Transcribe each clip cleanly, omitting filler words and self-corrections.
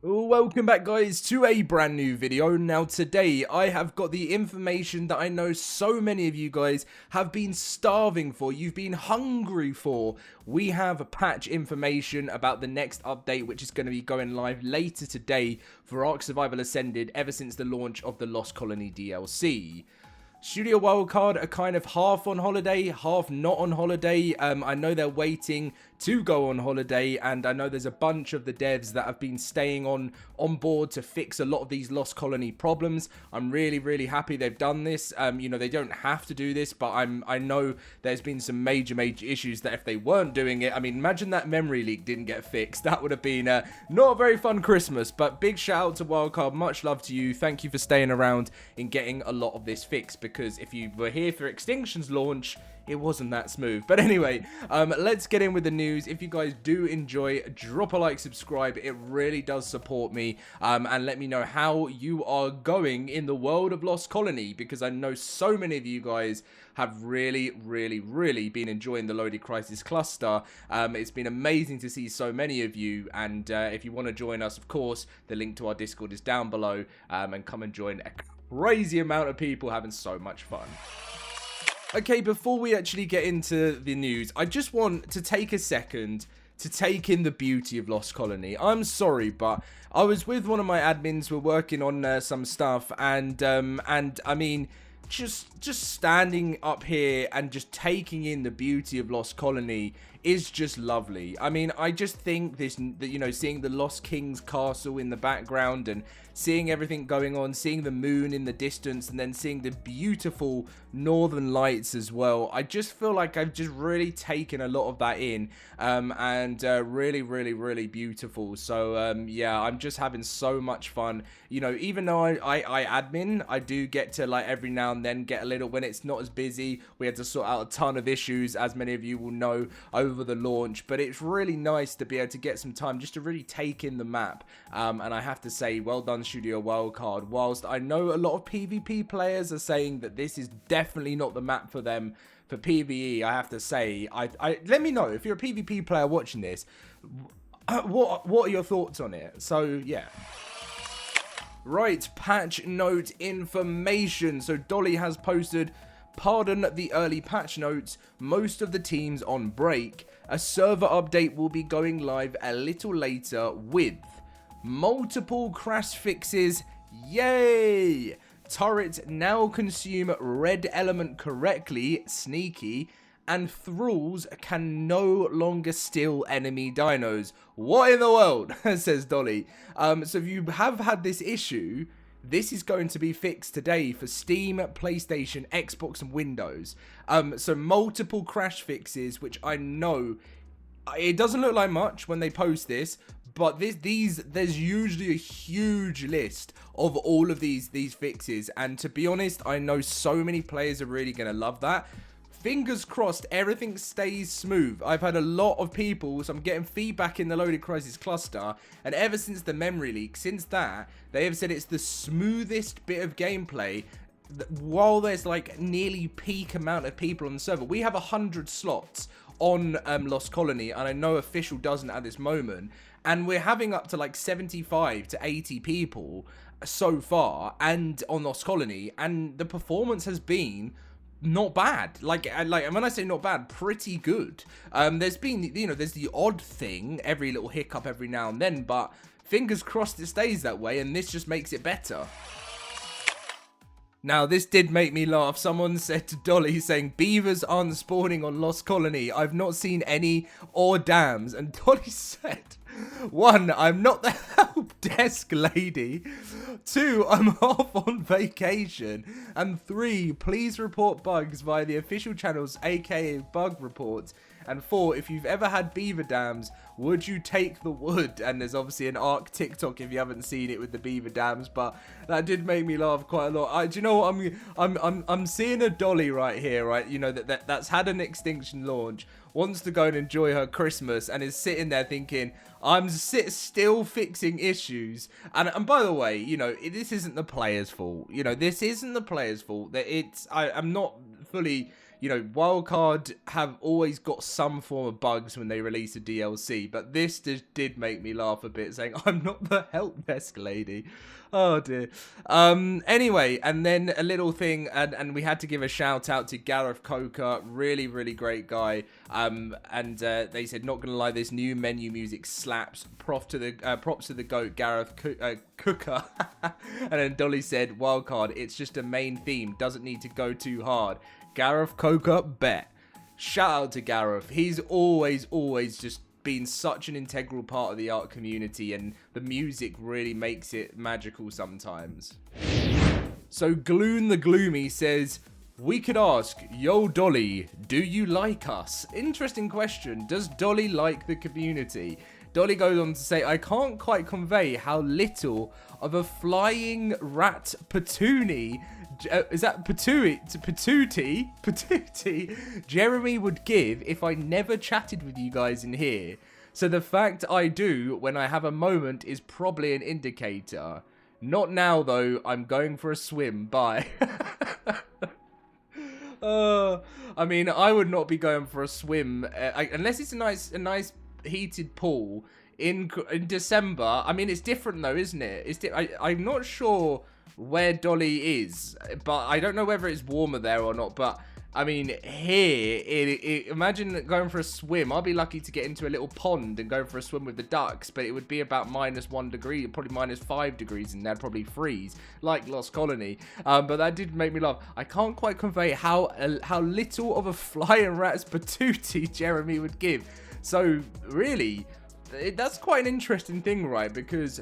Welcome back guys to a brand new video. Now today I have got the information that I know so many of you guys have been starving for, you've been hungry for. We have patch information about the next update which is going to be going live later today for ARK Survival Ascended ever since the launch of the Lost Colony DLC. Studio Wildcard are kind of half on holiday, half not on holiday. I know they're waiting to go on holiday, and I know there's a bunch of the devs that have been staying on board to fix a lot of these Lost Colony problems. I'm really happy they've done this. You know, they don't have to do this, but I know there's been some major issues that if they weren't doing it, I mean, imagine that memory leak didn't get fixed. That would have been not a very fun Christmas. But big shout out to Wildcard, much love to you. Thank you for staying around in getting a lot of this fixed, because if you were here for Extinction's launch, it wasn't that smooth. But anyway, let's get in with the news. If you guys do enjoy, drop a like, subscribe. It really does support me. And let me know how you are going in the world of Lost Colony, because I know so many of you guys have really been enjoying the LoadedCrysis cluster. It's been amazing to see so many of you, and if you want to join us, of course, the link to our Discord is down below, and come and join a crazy amount of people having so much fun. Okay, before we actually get into the news, I just want to take a second to take in the beauty of Lost Colony. I'm sorry, but I was with one of my admins, we're working on some stuff, and I mean, just standing up here and just taking in the beauty of Lost Colony is just lovely. I mean, I just think this, you know, seeing the Lost King's castle in the background and seeing everything going on, seeing the moon in the distance, and then seeing the beautiful northern lights as well. I just feel like I've just really taken a lot of that in, and really beautiful. So yeah, I'm just having so much fun. You know, even though I admin, I do get to, like, every now and then get a little, when it's not as busy, we had to sort out a ton of issues, as many of you will know, over the launch. But it's really nice to be able to get some time just to really take in the map, and I have to say, well done Studio Wildcard. Whilst I know a lot of PvP players are saying that this is definitely not the map for them for PvE, I have to say, let me know if you're a PvP player watching this, what are your thoughts on it? So yeah. Right, patch note information. So Dolly has posted, pardon the early patch notes, most of the teams on break. A server update will be going live a little later with multiple crash fixes. Yay! Turrets now consume red element correctly, sneaky, and thralls can no longer steal enemy dinos. What in the world? Says Dolly. So if you have had this issue, this is going to be fixed today for Steam, PlayStation, Xbox, and Windows. So multiple crash fixes, which I know, it doesn't look like much when they post this, but there's usually a huge list of all of these fixes, and to be honest, I know so many players are really going to love that. Fingers crossed everything stays smooth. I've had a lot of people, so I'm getting feedback in the LoadedCrysis cluster, and ever since the memory leak, since that, they have said it's the smoothest bit of gameplay. While there's like nearly peak amount of people on the server, we have 100 slots on Lost Colony, and I know Official doesn't at this moment, and we're having up to like 75 to 80 people so far, and on Lost Colony, and the performance has been not bad. Like when I say not bad, pretty good. There's been, you know, there's the odd thing, every little hiccup every now and then, but fingers crossed it stays that way, and this just makes it better. Now, this did make me laugh. Someone said to Dolly, saying, beavers aren't spawning on Lost Colony. I've not seen any or dams. And Dolly said, 1, I'm not the help desk lady. 2, I'm off on vacation. And 3, please report bugs via the official channels, aka bug reports. And 4, if you've ever had beaver dams, would you take the wood? And there's obviously an ARK TikTok if you haven't seen it with the beaver dams, but that did make me laugh quite a lot. Do you know what, I'm seeing a Dolly right here, right? You know, that's had an Extinction launch, wants to go and enjoy her Christmas, and is sitting there thinking, I'm still fixing issues. And by the way, you know, this isn't the player's fault. You know, this isn't the player's fault. I'm not fully, you know, Wildcard have always got some form of bugs when they release a DLC, but this just did make me laugh a bit, saying, I'm not the help desk lady. Oh dear. Anyway, and then a little thing, and we had to give a shout out to Gareth Coker, really, really great guy. They said, not gonna lie, this new menu music slaps. Props to the GOAT, Gareth Cooker. And then Dolly said, Wildcard, it's just a main theme, doesn't need to go too hard. Gareth Coker, bet. Shout out to Gareth. He's always just been such an integral part of the ARK community, and the music really makes it magical sometimes. So Gloon the Gloomy says, we could ask, yo Dolly, do you like us? Interesting question. Does Dolly like the community? Dolly goes on to say, I can't quite convey how little of a flying rat patoonie, is that patootie, Jeremy would give if I never chatted with you guys in here. So the fact I do when I have a moment is probably an indicator. Not now though, I'm going for a swim, bye. I mean, I would not be going for a swim unless it's a nice heated pool in December. I mean, it's different though, isn't it? I'm not sure where Dolly is, but I don't know whether it's warmer there or not. But I mean, here, imagine going for a swim. I'll be lucky to get into a little pond and go for a swim with the ducks, but it would be about -1 degree, probably -5 degrees, and they'd probably freeze, like Lost Colony. But that did make me laugh. I can't quite convey how little of a flying rat's patootie Jeremy would give. So, really, that's quite an interesting thing, right? Because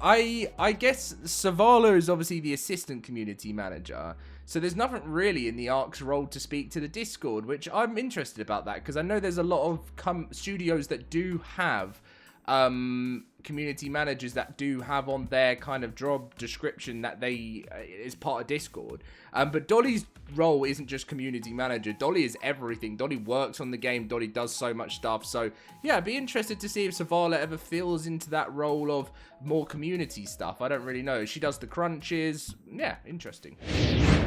I guess Savala is obviously the assistant community manager, so there's nothing really in the ARK's role to speak to the Discord, which I'm interested about that, because I know there's a lot of studios that do have community managers that do have on their kind of job description that they is part of Discord. But Dolly's role isn't just community manager. Dolly is everything. Dolly works on the game. Dolly does so much stuff. So yeah, I'd be interested to see if Savala ever fills into that role of more community stuff. I don't really know. She does the crunches. Yeah, interesting.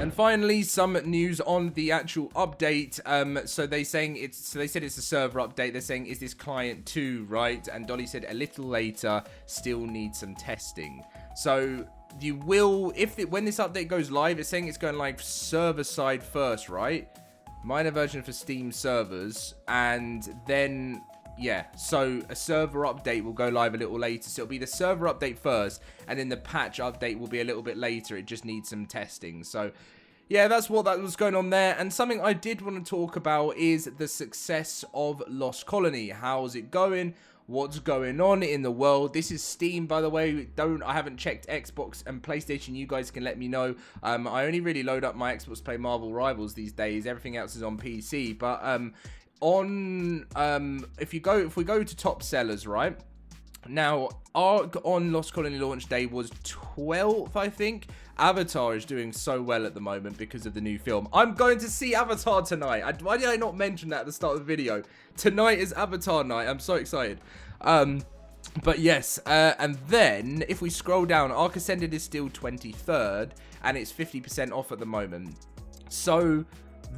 And finally, some news on the actual update. So they said it's a server update. They're saying, is this client 2, right? And Dolly said a little later, still needs some testing. So you will, when this update goes live, it's saying it's going live server side first, right? Minor version for Steam servers, and then yeah, so a server update will go live a little later. So it'll be the server update first, and then the patch update will be a little bit later. It just needs some testing. So yeah, that's what that was going on there. And something I did want to talk about is the success of Lost Colony. How's it going? What's going on in the world? This is Steam, by the way. I haven't checked Xbox and PlayStation. You guys can let me know. I only really load up my Xbox to play Marvel Rivals these days. Everything else is on PC. But if we go to top sellers, right? Now, ARK on Lost Colony launch day was 12th, I think. Avatar is doing so well at the moment because of the new film. I'm going to see Avatar tonight. Why did I not mention that at the start of the video? Tonight is Avatar night. I'm so excited. But yes, and then if we scroll down, ARK Ascended is still 23rd, and it's 50% off at the moment. So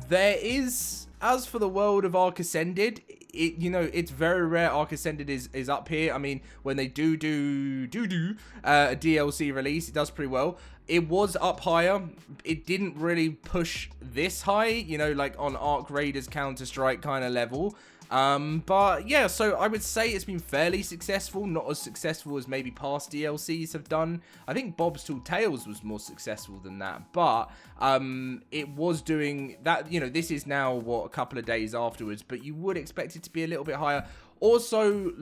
there is, as for the world of ARK Ascended, it's very rare ARK Ascended is up here. I mean, when they do a DLC release, it does pretty well. It was up higher. It didn't really push this high, like on ARK Raiders Counter-Strike kind of level. But yeah, so I would say it's been fairly successful, not as successful as maybe past DLCs have done. I think Bob's Tall Tales was more successful than that, but it was doing that. This is now a couple of days afterwards, but you would expect it to be a little bit higher. Also,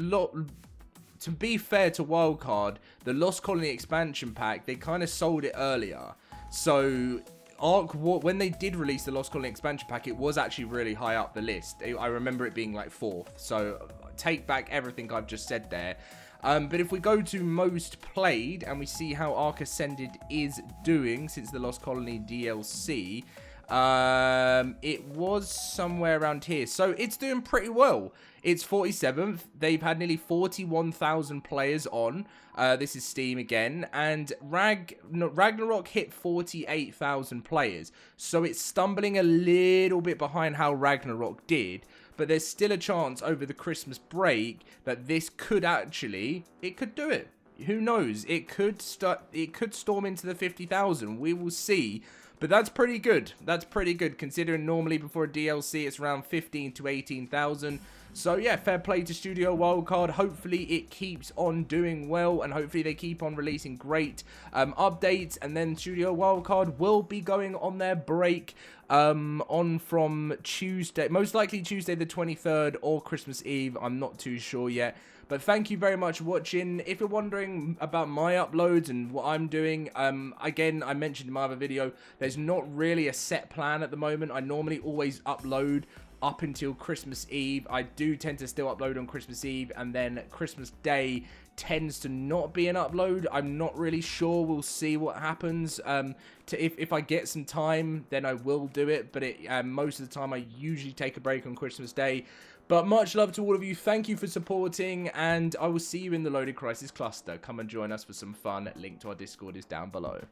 to be fair to Wildcard, the Lost Colony expansion pack, they kind of sold it earlier, so ARK, when they did release the Lost Colony expansion pack, it was actually really high up the list. I remember it being like 4th. So take back everything I've just said there. But if we go to most played and we see how ARK Ascended is doing since the Lost Colony DLC, it was somewhere around here. So it's doing pretty well. It's 47th. They've had nearly 41,000 players on. This is Steam again. And Ragnarok hit 48,000 players. So it's stumbling a little bit behind how Ragnarok did. But there's still a chance over the Christmas break that this could actually, it could do it. Who knows? It could storm into the 50,000. We will see. But that's pretty good. That's pretty good considering normally before a DLC it's around 15 to 18,000. So yeah, fair play to Studio Wildcard. Hopefully it keeps on doing well and hopefully they keep on releasing great updates. And then Studio Wildcard will be going on their break on from Tuesday, most likely Tuesday the 23rd or Christmas Eve. I'm not too sure yet. But thank you very much for watching. If you're wondering about my uploads and what I'm doing, again, I mentioned in my other video, there's not really a set plan at the moment. I normally always upload up until Christmas Eve. I do tend to still upload on Christmas Eve, and then Christmas Day tends to not be an upload. I'm not really sure. We'll see what happens. If I get some time, then I will do it. But most of the time, I usually take a break on Christmas Day. But much love to all of you. Thank you for supporting, and I will see you in the Loaded Crisis cluster. Come and join us for some fun. Link to our Discord is down below.